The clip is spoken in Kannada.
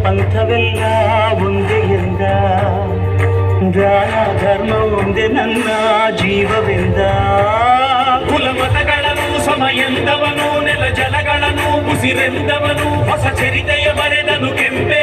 ಪಂಥವೆಲ್ಲ ಒಂದೇ ಎಂದ ದಾನ ಧರ್ಮ ಒಂದೇ ನನ್ನ ಜೀವವೆಂದ ಕುಲಮತಗಳನ್ನು ಸಮಯಂದವನು ನೆಲ ಜಲಗಳನ್ನು ಉಸಿರೆಂದವನು ಹೊಸ ಚರಿತೆಯ ಬರೆದನು ಕೆಂಪೇ